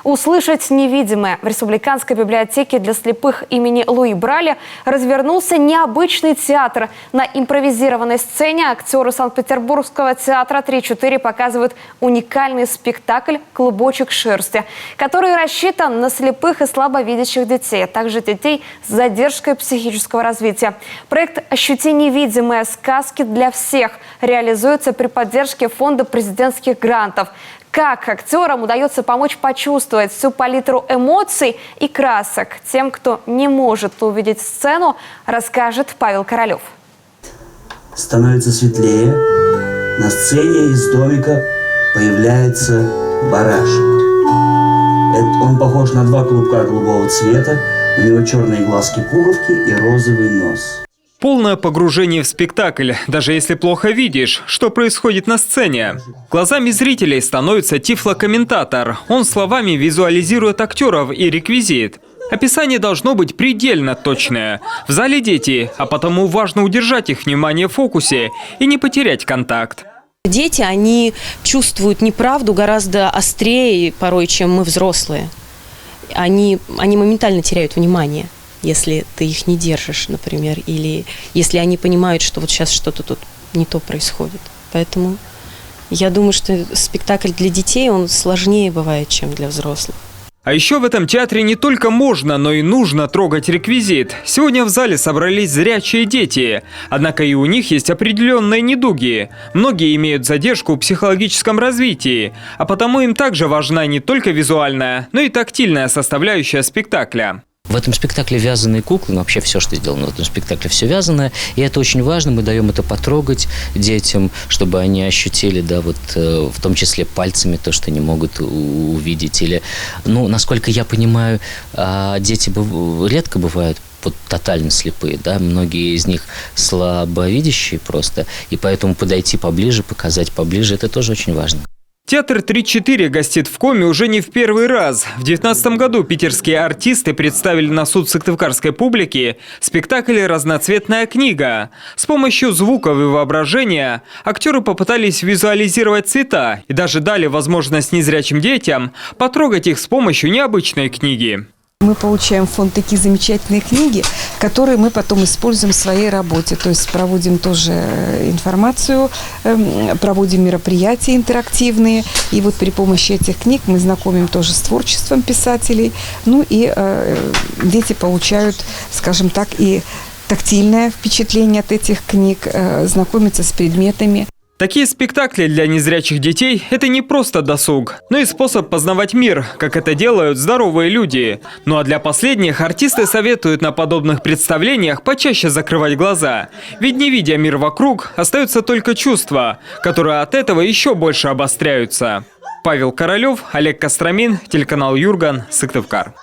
услышать невидимое. В Республиканской библиотеке для слепых имени Луи Браля развернулся необычный театр. На импровизированной сцене актеры Санкт-Петербургского театра 3-4 показывают уникальный спектакль «Клубочек шерсти», который рассчитан на слепых и слабовидящих детей, а также детей с задержкой психического развития. Проект «Ощути невидимое. Сказки для всех» реализуется при поддержке фонда президентских грантов. Как актерам удается помочь почувствовать всю палитру эмоций и красок тем, кто не может увидеть сцену, расскажет Павел Королев. Становится светлее. На сцене из домика появляется барашек. Он похож на два клубка голубого цвета. У него черные глазки-пуговки и розовый нос. Полное погружение в спектакль, даже если плохо видишь, что происходит на сцене. Глазами зрителей становится тифлокомментатор. Он словами визуализирует актеров и реквизит. Описание должно быть предельно точное. В зале дети, а потому важно удержать их внимание в фокусе и не потерять контакт. Дети, они чувствуют неправду гораздо острее порой, чем мы взрослые. Они моментально теряют внимание, если ты их не держишь, например, или если они понимают, что вот сейчас что-то тут не то происходит. Поэтому я думаю, что спектакль для детей, он сложнее бывает, чем для взрослых. А еще в этом театре не только можно, но и нужно трогать реквизит. Сегодня в зале собрались зрячие дети. Однако и у них есть определенные недуги. Многие имеют задержку в психологическом развитии. А потому им также важна не только визуальная, но и тактильная составляющая спектакля. В этом спектакле вязаные куклы, вообще все, что сделано в этом спектакле, все вязаное. И это очень важно, мы даем это потрогать детям, чтобы они ощутили, да, вот в том числе пальцами то, что не могут увидеть. Или, ну, насколько я понимаю, дети редко бывают вот тотально слепые, да, многие из них слабовидящие просто, и поэтому подойти поближе, показать поближе, это тоже очень важно. Театр 3-4 гостит в Коми уже не в первый раз. В 2019 году питерские артисты представили на суд сыктывкарской публики спектакль «Разноцветная книга». С помощью звуков и воображения актеры попытались визуализировать цвета и даже дали возможность незрячим детям потрогать их с помощью необычной книги. Мы получаем в фонд такие замечательные книги, которые мы потом используем в своей работе. То есть проводим тоже информацию, проводим мероприятия интерактивные. И вот при помощи этих книг мы знакомим тоже с творчеством писателей. Ну и дети получают, скажем так, и тактильное впечатление от этих книг, знакомятся с предметами. Такие спектакли для незрячих детей – это не просто досуг, но и способ познавать мир, как это делают здоровые люди. Ну а для последних артисты советуют на подобных представлениях почаще закрывать глаза. Ведь не видя мир вокруг, остаются только чувства, которые от этого еще больше обостряются. Павел Королев, Олег Костромин, телеканал Юрган, Сыктывкар.